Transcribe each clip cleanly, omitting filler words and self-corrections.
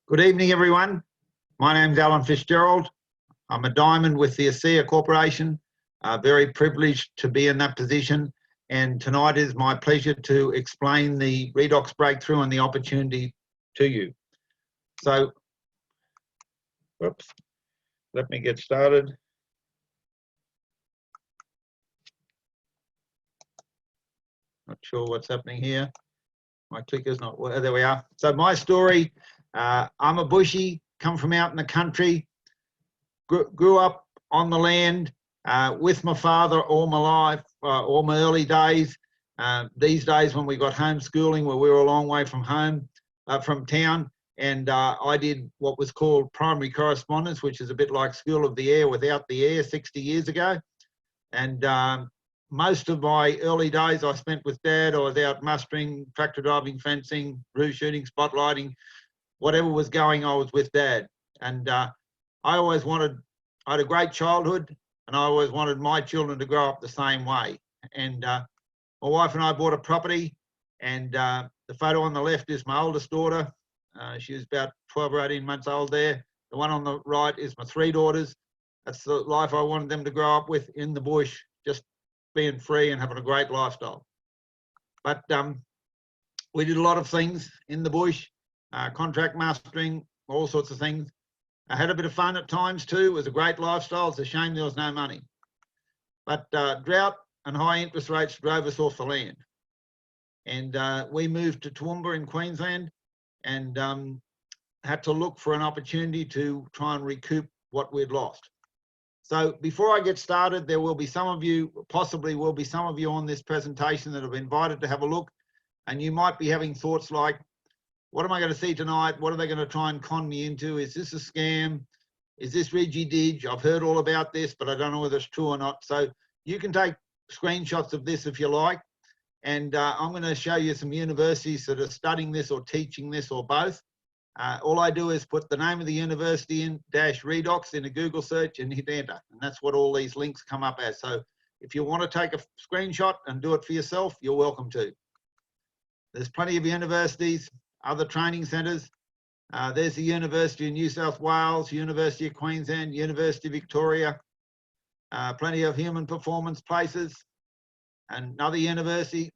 Good evening, everyone. My name's Alan Fitzgerald. I'm a diamond with the ASEA Corporation. Very privileged to be in that position. And tonight is my pleasure to explain the Redox breakthrough and the opportunity to you. So, whoops, let me get started. Not sure what's happening here. My clicker's not, well, there we are. So my story, I'm a bushie, come from out in the country, grew up on the land with my father all my life, all my early days. These days when we got homeschooling, where we were a long way from home, from town, and I did what was called primary correspondence, which is a bit like School of the Air without the air 60 years ago. And most of my early days I spent with Dad. I was out mustering, tractor driving, fencing, roof shooting, spotlighting, whatever was going, I was with Dad. And I had a great childhood, and I always wanted my children to grow up the same way. And my wife and I bought a property, and the photo on the left is my oldest daughter. She was about 12 or 18 months old there. The one on the right is my three daughters. That's the life I wanted them to grow up with, in the bush, just being free and having a great lifestyle. But we did a lot of things in the bush, contract mastering, all sorts of things. I had a bit of fun at times too. It was a great lifestyle. It's a shame there was no money. But drought and high interest rates drove us off the land. And we moved to Toowoomba in Queensland, and had to look for an opportunity to try and recoup what we'd lost. So before I get started, there will be some of you, possibly will be some of you on this presentation that have invited to have a look, and you might be having thoughts like, what am I going to see tonight? What are they going to try and con me into? Is this a scam? Is this Reggie-Dig? I've heard all about this, but I don't know whether it's true or not. So you can take screenshots of this if you like, and I'm going to show you some universities that are studying this or teaching this or both. All I do is put the name of the university in -Redox in a Google search and hit enter. And that's what all these links come up as. So if you want to take a screenshot and do it for yourself, you're welcome to. There's plenty of universities, other training centres. There's the University of New South Wales, University of Queensland, University of Victoria, plenty of human performance places, and another university.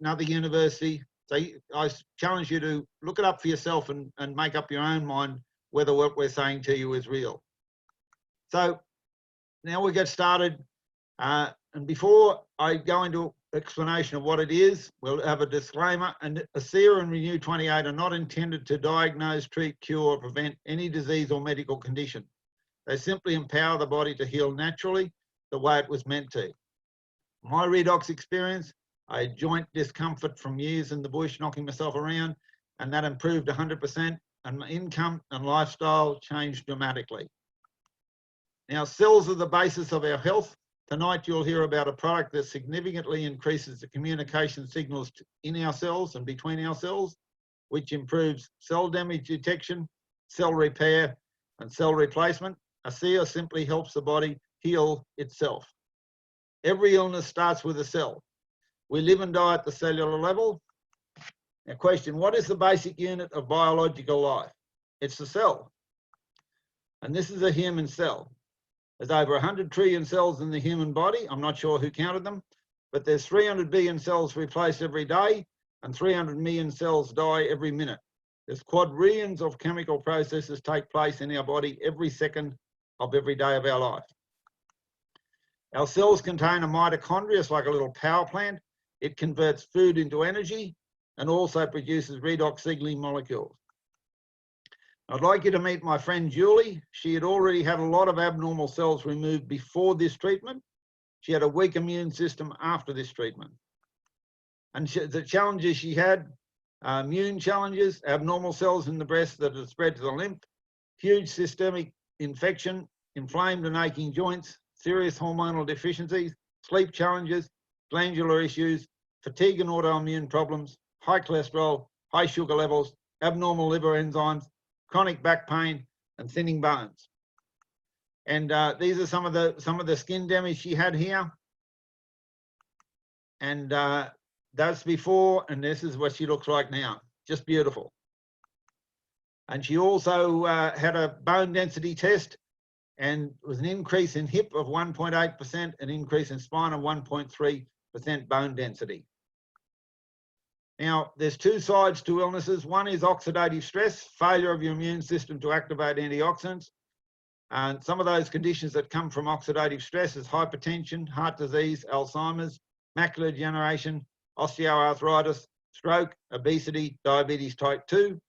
So I challenge you to look it up for yourself and make up your own mind whether what we're saying to you is real. So now we get started. And before I go into explanation of what it is, we'll have a disclaimer. And ASEA and Renew 28 are not intended to diagnose, treat, cure, or prevent any disease or medical condition. They simply empower the body to heal naturally the way it was meant to. My redox experience, I had joint discomfort from years in the bush, knocking myself around, and that improved 100%, and my income and lifestyle changed dramatically. Now, cells are the basis of our health. Tonight, you'll hear about a product that significantly increases the communication signals in our cells and between our cells, which improves cell damage detection, cell repair, and cell replacement. ASEA simply helps the body heal itself. Every illness starts with a cell. We live and die at the cellular level. Now, question, what is the basic unit of biological life? It's the cell. And this is a human cell. There's over 100 trillion cells in the human body. I'm not sure who counted them, but there's 300 billion cells replaced every day, and 300 million cells die every minute. There's quadrillions of chemical processes take place in our body every second of every day of our life. Our cells contain a mitochondria. It's like a little power plant. It converts food into energy and also produces redox signaling molecules. I'd like you to meet my friend Julie. She had already had a lot of abnormal cells removed before this treatment. She had a weak immune system after this treatment. And the challenges she had, immune challenges, abnormal cells in the breast that had spread to the lymph, huge systemic infection, inflamed and aching joints, serious hormonal deficiencies, sleep challenges, glandular issues, fatigue and autoimmune problems, high cholesterol, high sugar levels, abnormal liver enzymes, chronic back pain, and thinning bones. And these are some of the skin damage she had here. And that's before, and this is what she looks like now. Just beautiful. And she also had a bone density test, and was an increase in hip of 1.8%, an increase in spine of 1.3% bone density. Now, there's two sides to illnesses. One is oxidative stress, failure of your immune system to activate antioxidants. And some of those conditions that come from oxidative stress is hypertension, heart disease, Alzheimer's, macular degeneration, osteoarthritis, stroke, obesity, diabetes type 2.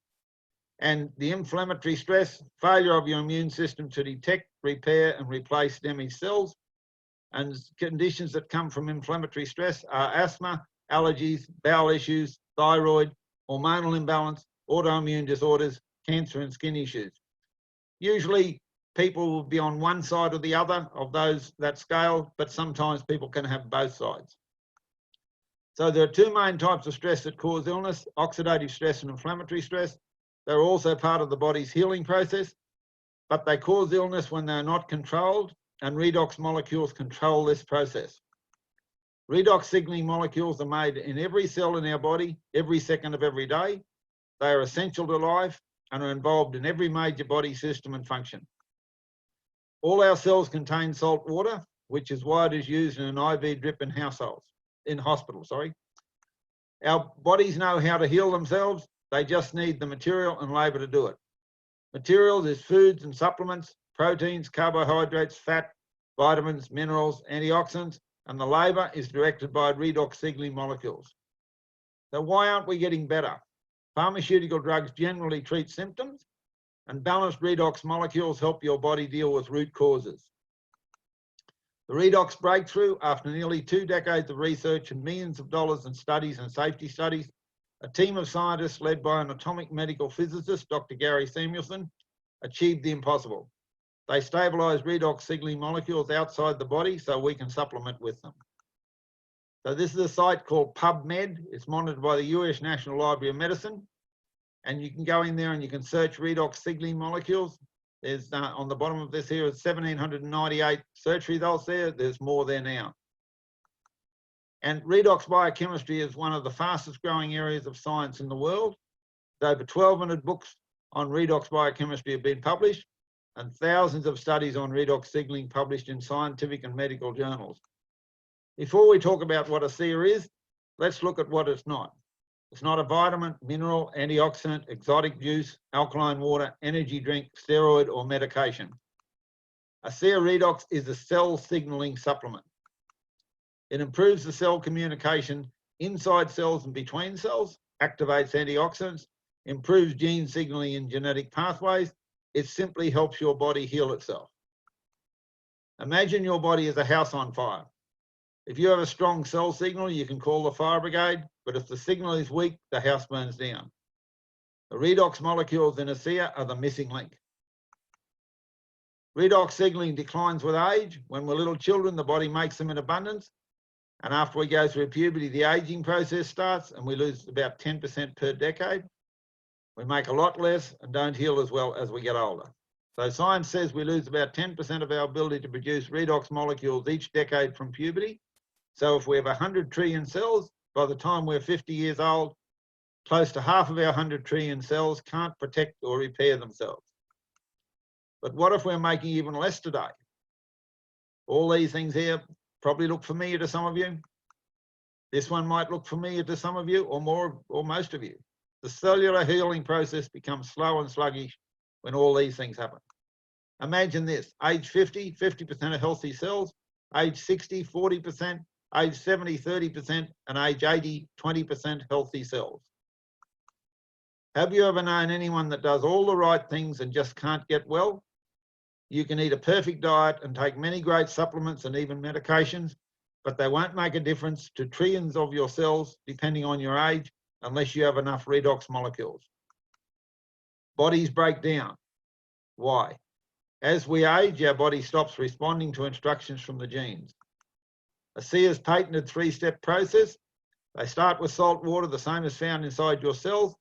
And the inflammatory stress, failure of your immune system to detect, repair and replace damaged cells. And conditions that come from inflammatory stress are asthma, allergies, bowel issues, thyroid, hormonal imbalance, autoimmune disorders, cancer and skin issues. Usually people will be on one side or the other of that scale, but sometimes people can have both sides. So there are two main types of stress that cause illness: oxidative stress and inflammatory stress. They're also part of the body's healing process, but they cause illness when they're not controlled, and redox molecules control this process. Redox signaling molecules are made in every cell in our body, every second of every day. They are essential to life and are involved in every major body system and function. All our cells contain salt water, which is why it is used in an IV drip in hospitals. Our bodies know how to heal themselves. They just need the material and labour to do it. Materials is foods and supplements, proteins, carbohydrates, fat, vitamins, minerals, antioxidants, and the labour is directed by redox signaling molecules. So why aren't we getting better? Pharmaceutical drugs generally treat symptoms, and balanced redox molecules help your body deal with root causes. The redox breakthrough, after nearly 2 decades of research and millions of dollars in studies and safety studies, a team of scientists led by an atomic medical physicist, Dr. Gary Samuelson, achieved the impossible. They stabilised redox signaling molecules outside the body so we can supplement with them. So this is a site called PubMed. It's monitored by the US National Library of Medicine. And you can go in there and you can search redox signaling molecules. There's on the bottom of this here is 1,798 search results there. There's more there now. And redox biochemistry is one of the fastest growing areas of science in the world. Over 1,200 books on redox biochemistry have been published, and thousands of studies on redox signaling published in scientific and medical journals. Before we talk about what ASEA is, let's look at what it's not. It's not a vitamin, mineral, antioxidant, exotic juice, alkaline water, energy drink, steroid, or medication. ASEA Redox is a cell signaling supplement. It improves the cell communication inside cells and between cells, activates antioxidants, improves gene signaling in genetic pathways. It simply helps your body heal itself. Imagine your body is a house on fire. If you have a strong cell signal, you can call the fire brigade, but if the signal is weak, the house burns down. The redox molecules in ASEA are the missing link. Redox signaling declines with age. When we're little children, the body makes them in abundance. And after we go through puberty, the aging process starts and we lose about 10% per decade. We make a lot less and don't heal as well as we get older. So science says we lose about 10% of our ability to produce redox molecules each decade from puberty. So if we have 100 trillion cells, by the time we're 50 years old, close to half of our 100 trillion cells can't protect or repair themselves. But what if we're making even less today? All these things here probably look familiar to some of you. This one might look familiar to some of you, or more, or most of you. The cellular healing process becomes slow and sluggish when all these things happen. Imagine this: age 50, 50% of healthy cells; age 60, 40%; age 70, 30%; and age 80, 20% healthy cells. Have you ever known anyone that does all the right things and just can't get well? You can eat a perfect diet and take many great supplements and even medications, but they won't make a difference to trillions of your cells, depending on your age, unless you have enough redox molecules. Bodies break down. Why? As we age, our body stops responding to instructions from the genes. ASEA's patented 3-step process. They start with salt water, the same as found inside your cells.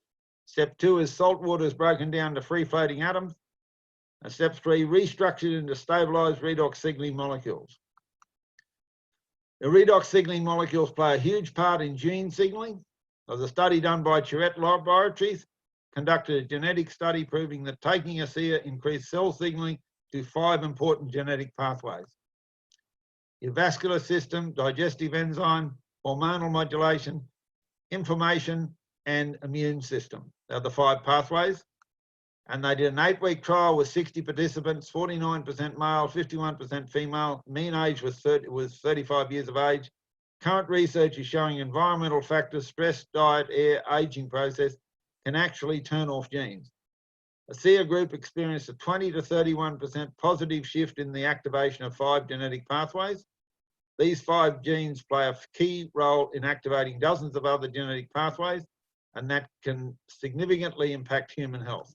Step 2 is salt water is broken down to free-floating atoms. And step 3, restructured into stabilised redox signaling molecules. The redox signaling molecules play a huge part in gene signalling. There was a study done by Tourette Laboratories conducted a genetic study proving that taking ASEA increased cell signaling to 5 important genetic pathways: your vascular system, digestive enzyme, hormonal modulation, inflammation, and immune system. They're the 5 pathways. And they did an 8-week trial with 60 participants, 49% male, 51% female. Mean age was 35 years of age. Current research is showing environmental factors, stress, diet, air, aging process can actually turn off genes. ASEA group experienced a 20 to 31% positive shift in the activation of 5 genetic pathways. These 5 genes play a key role in activating dozens of other genetic pathways, and that can significantly impact human health.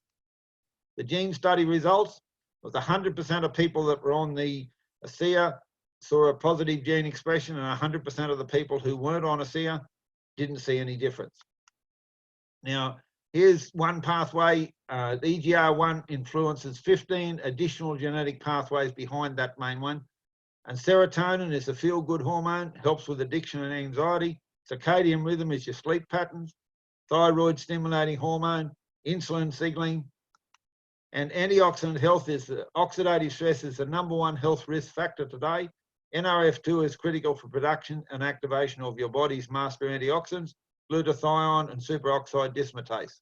The gene study results was 100% of people that were on the ASEA saw a positive gene expression, and 100% of the people who weren't on ASEA didn't see any difference. Now, here's one pathway. The EGR1 influences 15 additional genetic pathways behind that main one. And serotonin is a feel-good hormone, helps with addiction and anxiety. Circadian rhythm is your sleep patterns. Thyroid stimulating hormone, insulin signaling. And antioxidant health is oxidative stress is the #1 health risk factor today. NRF2 is critical for production and activation of your body's master antioxidants, glutathione and superoxide dismutase.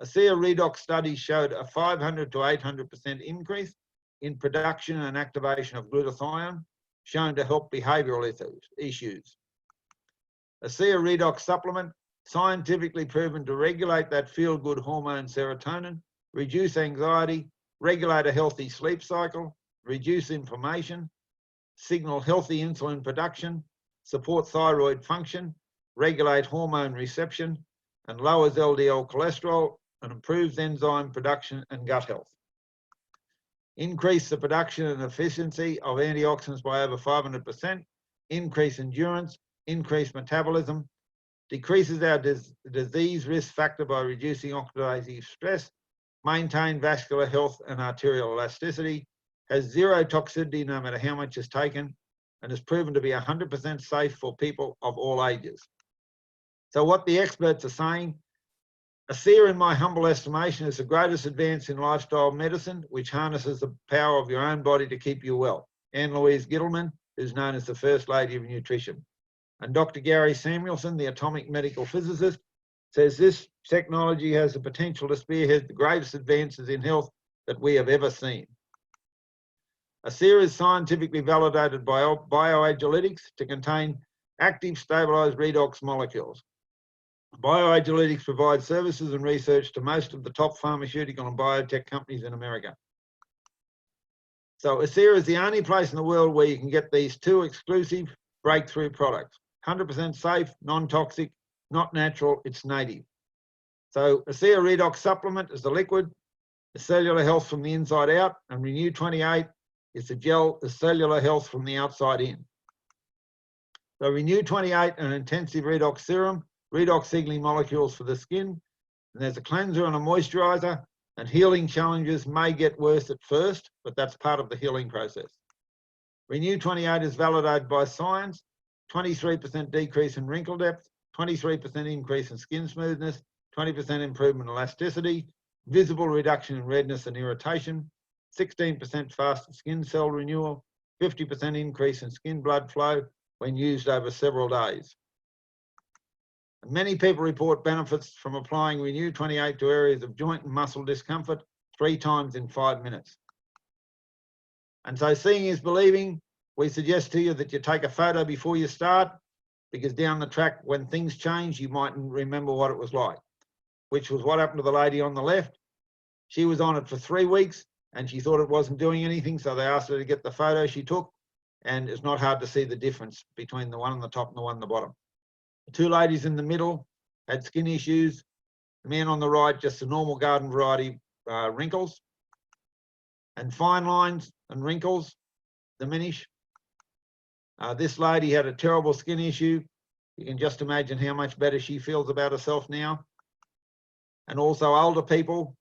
ASEA Redox studies showed a 500 to 800% increase in production and activation of glutathione, shown to help behavioural issues. ASEA Redox supplement, scientifically proven to regulate that feel-good hormone serotonin, reduce anxiety, regulate a healthy sleep cycle, reduce inflammation, signal healthy insulin production, support thyroid function, regulate hormone reception, and lowers LDL cholesterol and improves enzyme production and gut health. Increase the production and efficiency of antioxidants by over 500%, increase endurance, increase metabolism, decreases our disease risk factor by reducing oxidative stress, maintain vascular health and arterial elasticity, has 0 toxicity no matter how much is taken, and is proven to be 100% safe for people of all ages. So what the experts are saying, ASEA, in my humble estimation, is the greatest advance in lifestyle medicine, which harnesses the power of your own body to keep you well. Anne-Louise Gittleman, who's known as the First Lady of Nutrition. And Dr. Gary Samuelson, the atomic medical physicist, says this technology has the potential to spearhead the greatest advances in health that we have ever seen. ASEA is scientifically validated by bioagilitics to contain active stabilised redox molecules. Bioagilitics provides services and research to most of the top pharmaceutical and biotech companies in America. So ASEA is the only place in the world where you can get these 2 exclusive breakthrough products. 100% safe, non-toxic, not natural, it's native. So ASEA Redox supplement is the liquid, the cellular health from the inside out, and Renew 28 is the gel, the cellular health from the outside in. So Renew 28, an intensive redox serum, redox signaling molecules for the skin, and there's a cleanser and a moisturiser, and healing challenges may get worse at first, but that's part of the healing process. Renew 28 is validated by science, 23% decrease in wrinkle depth, 23% increase in skin smoothness, 20% improvement in elasticity, visible reduction in redness and irritation, 16% faster skin cell renewal, 50% increase in skin blood flow when used over several days. And many people report benefits from applying Renew 28 to areas of joint and muscle discomfort 3 times in 5 minutes. And so seeing is believing. We suggest to you that you take a photo before you start, because down the track, when things change, you mightn't remember what it was like, which was what happened to the lady on the left. She was on it for 3 weeks and she thought it wasn't doing anything, so they asked her to get the photo she took, and it's not hard to see the difference between the one on the top and the one on the bottom. The 2 ladies in the middle had skin issues. The man on the right, just the normal garden variety wrinkles, and fine lines and wrinkles diminish. This lady had a terrible skin issue. You can just imagine how much better she feels about herself now. And also older people,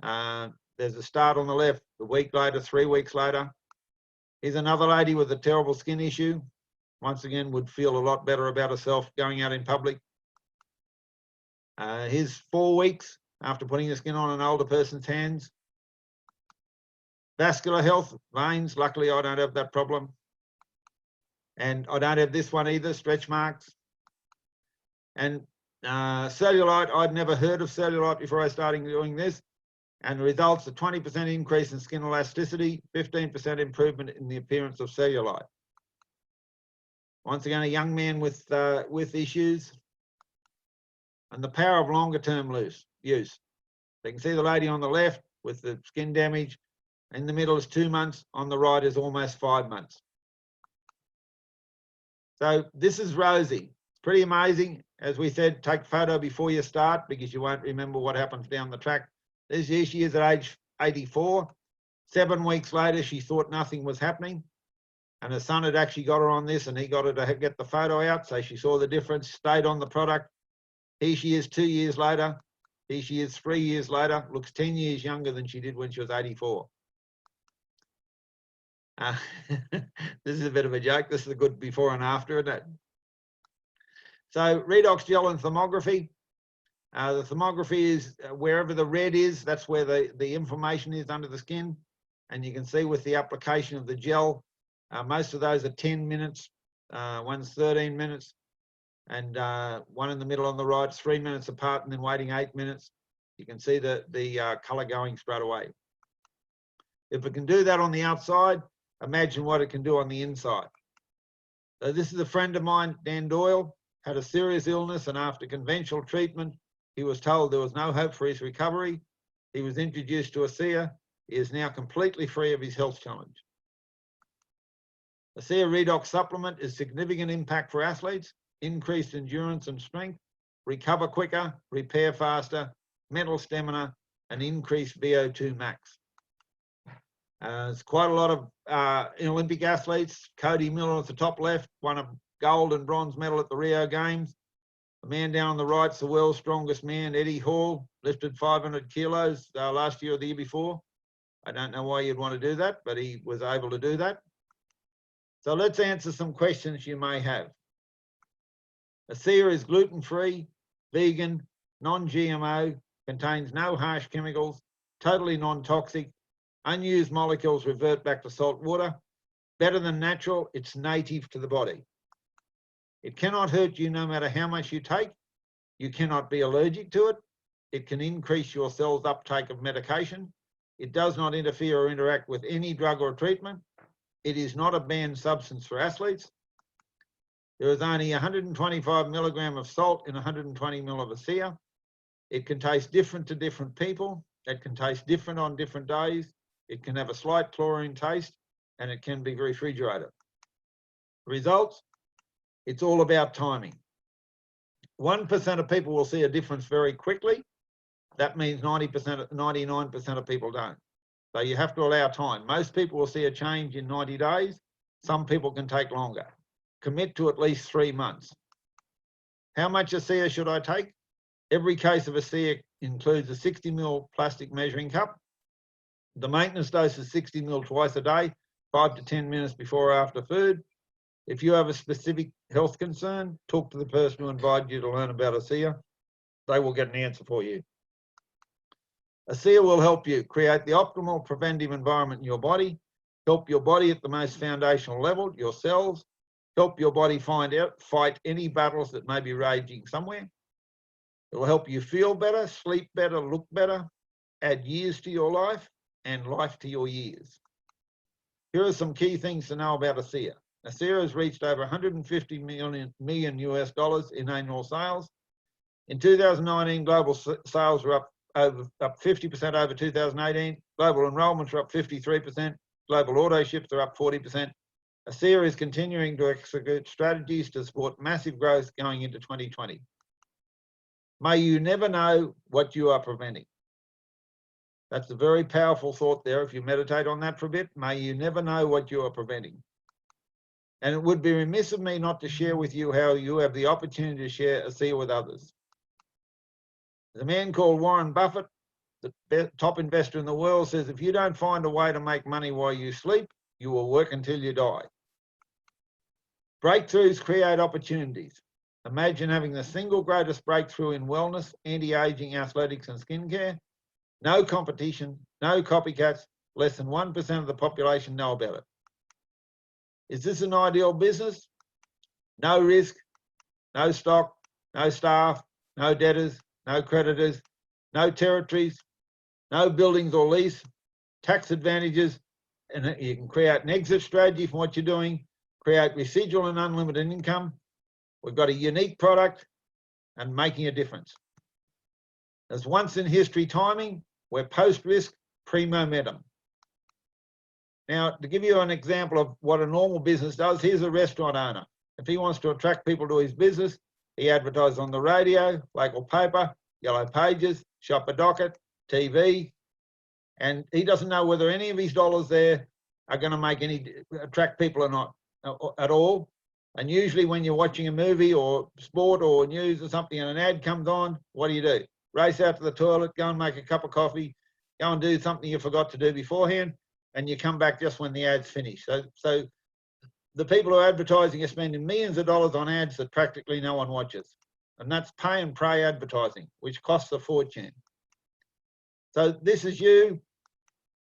there's a start on the left, a week later, 3 weeks later. Here's another lady with a terrible skin issue. Once again, would feel a lot better about herself going out in public. Here's 4 weeks, after putting the skin on an older person's hands. Vascular health, veins, luckily I don't have that problem. And I don't have this one either, stretch marks. And cellulite, I'd never heard of cellulite before I started doing this. And the results, a 20% increase in skin elasticity, 15% improvement in the appearance of cellulite. Once again, a young man with issues. And the power of longer term use. You can see the lady on the left with the skin damage. In the middle is 2 months. On the right is almost 5 months. So this is Rosie. Pretty amazing. As we said, take a photo before you start because you won't remember what happens down the track. Here she is at age 84. 7 weeks later, she thought nothing was happening. And her son had actually got her on this and he got her to get the photo out. So she saw the difference, stayed on the product. Here she is 2 years later. Here she is 3 years later. Looks 10 years younger than she did when she was 84. This is a bit of a joke. This is a good before and after, isn't it? So Redox Gel and Thermography. The thermography is wherever the red is, that's where the inflammation is under the skin. And you can see with the application of the gel, most of those are 10 minutes, one's 13 minutes, and one in the middle on the right is 3 minutes apart and then waiting 8 minutes. You can see the colour going straight away. If it can do that on the outside, imagine what it can do on the inside. So this is a friend of mine, Dan Doyle, had a serious illness, and after conventional treatment, he was told there was no hope for his recovery. He was introduced to ASEA. He is now completely free of his health challenge. ASEA Redox supplement is significant impact for athletes, increased endurance and strength, recover quicker, repair faster, mental stamina, and increased VO2 max. There's quite a lot of Olympic athletes. Cody Miller at the top left, won a gold and bronze medal at the Rio Games. The man down on the right is the world's strongest man, Eddie Hall, lifted 500 kilos last year or the year before. I don't know why you'd want to do that, but he was able to do that. So let's answer some questions you may have. ASEA is gluten-free, vegan, non-GMO, contains no harsh chemicals, totally non-toxic, unused molecules revert back to salt water. Better than natural, it's native to the body. It cannot hurt you no matter how much you take. You cannot be allergic to it. It can increase your cell's uptake of medication. It does not interfere or interact with any drug or treatment. It is not a banned substance for athletes. There is only 125 milligram of salt in 120 ml of ASEA. It can taste different to different people. It can taste different on different days. It can have a slight chlorine taste, and it can be refrigerated. Results? It's all about timing. 1% of people will see a difference very quickly. That means 99% of people don't. So you have to allow time. Most people will see a change in 90 days. Some people can take longer. Commit to at least 3 months. How much ASEA should I take? Every case of ASEA includes a 60 ml plastic measuring cup. The maintenance dose is 60 ml twice a day, 5 to 10 minutes before or after food. If you have a specific health concern, talk to the person who invited you to learn about ASEA. They will get an answer for you. ASEA will help you create the optimal preventive environment in your body, help your body at the most foundational level, your cells, help your body fight any battles that may be raging somewhere. It will help you feel better, sleep better, look better, add years to your life and life to your years. Here are some key things to know about ASEA. ASEA has reached over 150 million US dollars in annual sales. In 2019, global sales were up 50% over 2018. Global enrollments are up 53%. Global auto ships are up 40%. ASEA is continuing to execute strategies to support massive growth going into 2020. May you never know what you are preventing. That's a very powerful thought there. If you meditate on that for a bit, may you never know what you are preventing. And it would be remiss of me not to share with you how you have the opportunity to share ASEA with others. There's a man called Warren Buffett, the top investor in the world, says if you don't find a way to make money while you sleep, you will work until you die. Breakthroughs create opportunities. Imagine having the single greatest breakthrough in wellness, anti-aging, athletics and skincare. No competition, no copycats, less than 1% of the population know about it. Is this an ideal business? No risk, no stock, no staff, no debtors, no creditors, no territories, no buildings or lease, tax advantages, and you can create an exit strategy from what you're doing, create residual and unlimited income. We've got a unique product and making a difference. As once in history timing, we're post-risk, pre-momentum. Now, to give you an example of what a normal business does, here's a restaurant owner. If he wants to attract people to his business, he advertises on the radio, local paper, yellow pages, shopper docket, TV, and he doesn't know whether any of his dollars there are going to attract people or not at all. And usually when you're watching a movie or sport or news or something and an ad comes on, what do? Race out to the toilet, go and make a cup of coffee, go and do something you forgot to do beforehand, and you come back just when the ad's finished. So the people who are advertising are spending millions of dollars on ads that practically no one watches. And that's pay and pray advertising, which costs a fortune. So this is you.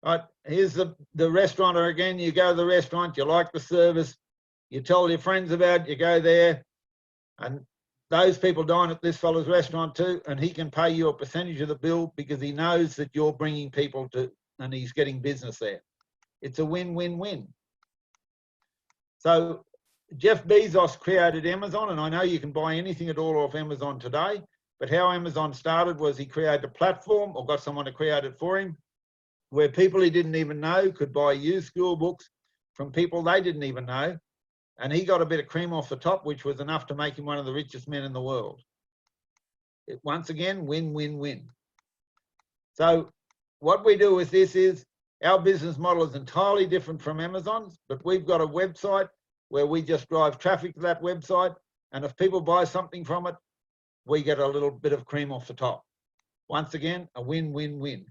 Right, here's the restaurateur again. You go to the restaurant, you like the service, you tell your friends about it, you go there, and those people dine at this fellow's restaurant too, and he can pay you a percentage of the bill because he knows that you're bringing people to, and he's getting business there. It's a win-win-win. So Jeff Bezos created Amazon, and I know you can buy anything at all off Amazon today, but how Amazon started was he created a platform or got someone to create it for him, where people he didn't even know could buy used school books from people they didn't even know. And he got a bit of cream off the top, which was enough to make him one of the richest men in the world. Once again, win-win-win. So what we do with this is our business model is entirely different from Amazon's, but we've got a website where we just drive traffic to that website. And if people buy something from it, we get a little bit of cream off the top. Once again, a win-win-win.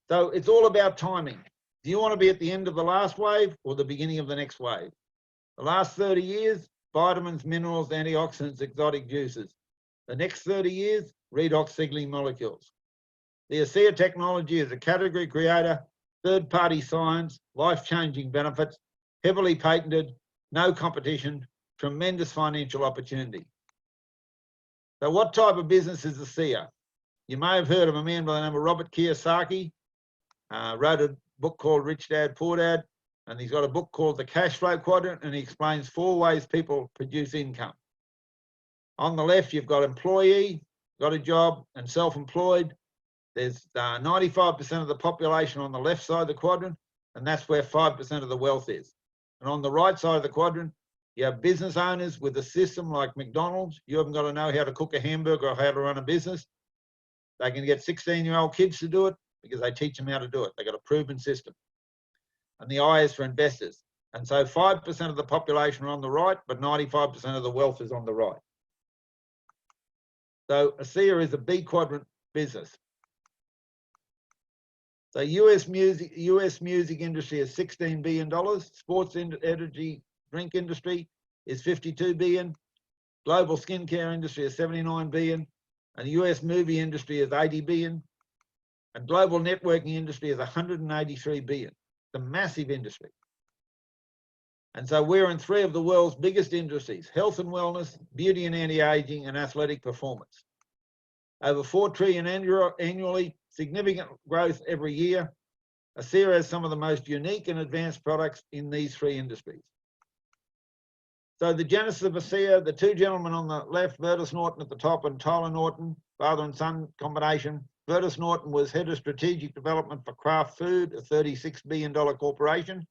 So it's all about timing. Do you want to be at the end of the last wave or the beginning of the next wave? The last 30 years, vitamins, minerals, antioxidants, exotic juices. The next 30 years, redox signaling molecules. The ASEA technology is a category creator, third-party science, life-changing benefits, heavily patented, no competition, tremendous financial opportunity. So what type of business is ASEA? You may have heard of a man by the name of Robert Kiyosaki. Wrote a book called Rich Dad, Poor Dad, and he's got a book called The Cash Flow Quadrant, and he explains 4 ways people produce income. On the left, you've got employee, got a job, and self-employed. There's 95% of the population on the left side of the quadrant, and that's where 5% of the wealth is. And on the right side of the quadrant, you have business owners with a system like McDonald's. You haven't got to know how to cook a hamburger or how to run a business. They can get 16-year-old kids to do it because they teach them how to do it. They've got a proven system. And the I is for investors. And so 5% of the population are on the right, but 95% of the wealth is on the right. So ASEA is a B quadrant business. So US music industry is $16 billion. Sports energy drink industry is $52 billion. Global skincare industry is $79 billion. And the US movie industry is $80 billion. And global networking industry is $183 billion. It's a massive industry. And so we're in 3 of the world's biggest industries: health and wellness, beauty and anti-aging, and athletic performance. Over $4 trillion annually, significant growth every year. ASEA has some of the most unique and advanced products in these 3 industries. So the Genesis of ASEA, the 2 gentlemen on the left, Vertus Norton at the top and Tyler Norton, father and son combination. Vertus Norton was head of strategic development for Kraft Food, a $36 billion corporation.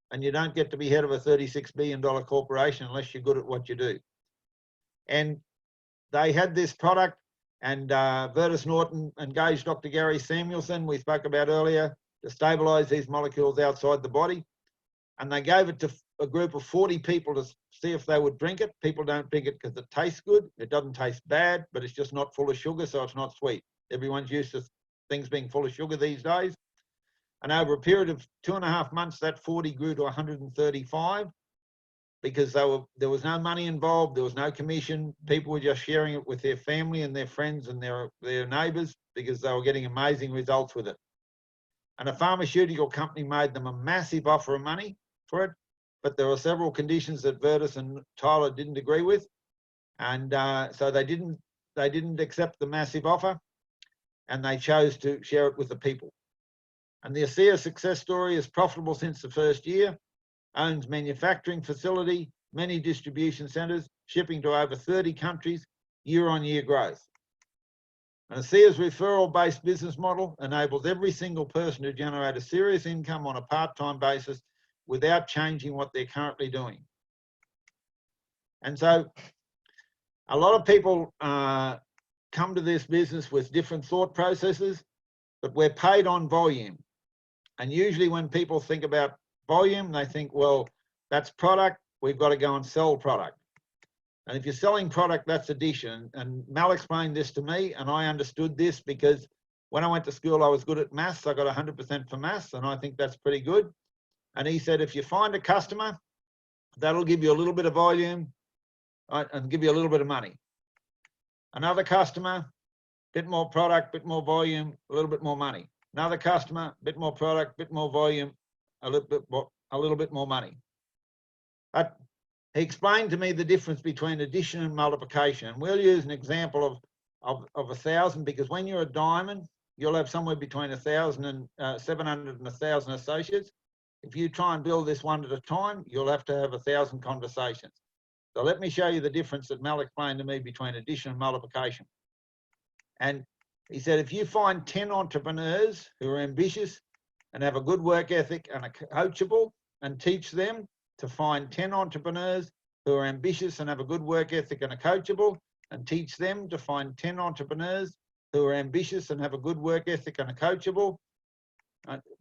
And you don't get to be head of a $36 billion corporation unless you're good at what you do. And they had this product, and Vertus Norton engaged Dr. Gary Samuelson, we spoke about earlier, to stabilize these molecules outside the body. And they gave it to a group of 40 people to see if they would drink it. People don't drink it because it tastes good. It doesn't taste bad, but it's just not full of sugar, so it's not sweet. Everyone's used to things being full of sugar these days. And over a period of 2.5 months, that 40 grew to 135. because there was no money involved, there was no commission. People were just sharing it with their family and their friends and their neighbours because they were getting amazing results with it. And a pharmaceutical company made them a massive offer of money for it, but there were several conditions that Virtus and Tyler didn't agree with, and so they didn't accept the massive offer, and they chose to share it with the people. And the ASEA success story is profitable since the first year, owns manufacturing facility, many distribution centres, shipping to over 30 countries, year-on-year growth. And ASEA'S referral-based business model enables every single person to generate a serious income on a part-time basis without changing what they're currently doing. And so a lot of people come to this business with different thought processes, but we're paid on volume. And usually when people think about volume, they think, well, that's product, we've got to go and sell product. And if you're selling product, that's addition. And Mal explained this to me, and I understood this because when I went to school, I was good at maths. I got 100% for maths, and I think that's pretty good. And he said, if you find a customer, that'll give you a little bit of volume, right, and give you a little bit of money. Another customer, bit more product, bit more volume, a little bit more money. Another customer, bit more product, bit more volume, a little bit more money. But he explained to me the difference between addition and multiplication. And we'll use an example of 1,000, because when you're a diamond, you'll have somewhere between 1,000 and 700 and 1,000 associates. If you try and build this one at a time, you'll have to have 1,000 conversations. So let me show you the difference that Mal explained to me between addition and multiplication. And he said, if you find 10 entrepreneurs who are ambitious and have a good work ethic and are coachable, and teach them to find 10 entrepreneurs who are ambitious and have a good work ethic and are coachable, and teach them to find 10 entrepreneurs who are ambitious and have a good work ethic and are coachable.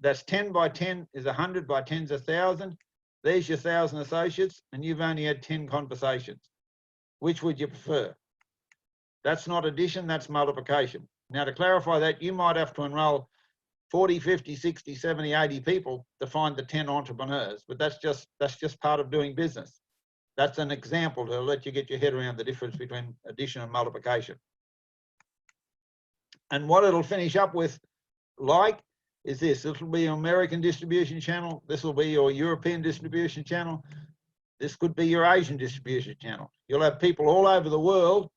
That's 10 by 10 is 100 by 10 is 1,000. There's your 1,000 associates, and you've only had 10 conversations. Which would you prefer? That's not addition, that's multiplication. Now, to clarify that, you might have to enroll 40, 50, 60, 70, 80 people to find the 10 entrepreneurs, but that's just part of doing business. That's an example to let you get your head around the difference between addition and multiplication. And what it'll finish up with, is this. This will be your American distribution channel. This will be your European distribution channel. This could be your Asian distribution channel. You'll have people all over the world,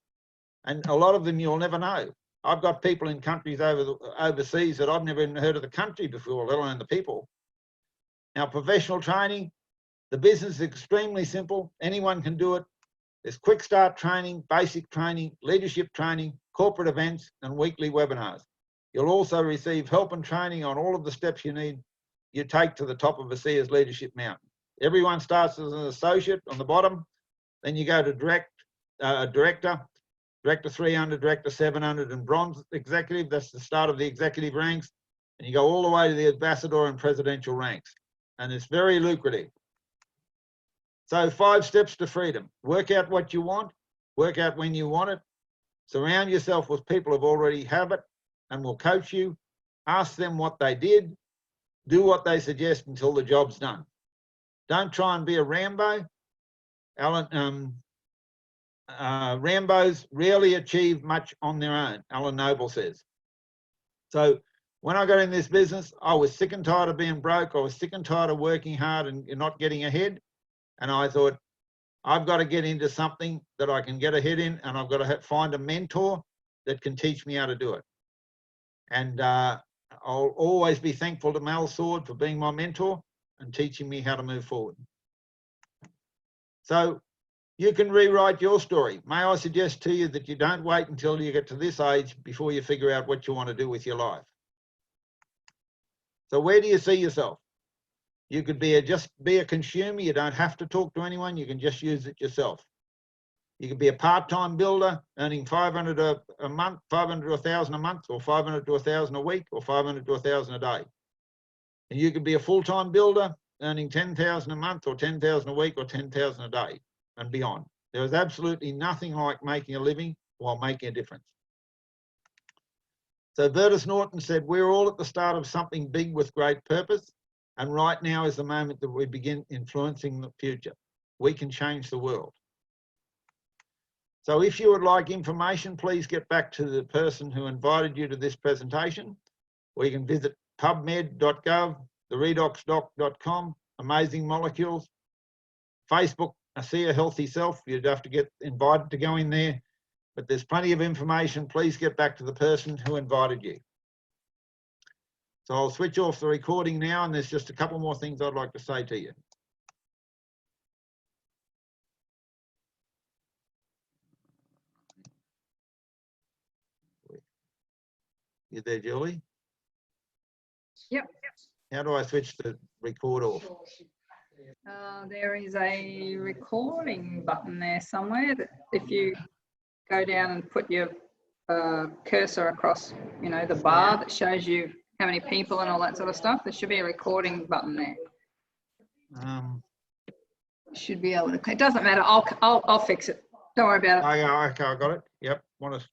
and a lot of them you'll never know. I've got people in countries overseas that I've never even heard of the country before, let alone the people. Now, professional training, the business is extremely simple. Anyone can do it. There's quick start training, basic training, leadership training, corporate events, and weekly webinars. You'll also receive help and training on all of the steps you take to the top of ASEA'S leadership mountain. Everyone starts as an associate on the bottom, then you go to director, Director 300, Director 700, and Bronze Executive. That's the start of the executive ranks. And you go all the way to the ambassador and presidential ranks. And it's very lucrative. So 5 steps to freedom. Work out what you want. Work out when you want it. Surround yourself with people who already have it and will coach you. Ask them what they did. Do what they suggest until the job's done. Don't try and be a Rambo. Rambos rarely achieve much on their own, Alan Noble says. So when I got in this business, I was sick and tired of being broke. I was sick and tired of working hard and not getting ahead. And I thought, I've got to get into something that I can get ahead in, and I've got to find a mentor that can teach me how to do it. And I'll always be thankful to Mal Sword for being my mentor and teaching me how to move forward. So you can rewrite your story. May I suggest to you that you don't wait until you get to this age before you figure out what you want to do with your life. So where do you see yourself? You could just be a consumer. You don't have to talk to anyone. You can just use it yourself. You could be a part-time builder earning 500 a month, 500 to 1,000 a month, or 500 to 1,000 a week, or 500 to 1,000 a day. And you could be a full-time builder earning 10,000 a month, or 10,000 a week, or 10,000 a day, and beyond. There is absolutely nothing like making a living while making a difference. So Virtus Norton said, we're all at the start of something big with great purpose, and right now is the moment that we begin influencing the future. we can change the world. So if you would like information, please get back to the person who invited you to this presentation, or you can visit pubmed.gov, theredoxdoc.com, Amazing Molecules, Facebook, ASEA Healthy Self. You'd have to get invited to go in there, but there's plenty of information. Please get back to the person who invited you. So I'll switch off the recording now, and there's just a couple more things I'd like to say to you. You there, Julie? Yep. How do I switch the record off? There is a recording button there somewhere that if you go down and put your cursor across, you know, the bar that shows you how many people and all that sort of stuff, there should be a recording button there. Should be able to. It doesn't matter. I'll fix it. Don't worry about it. Okay, I got it. Yep. Want to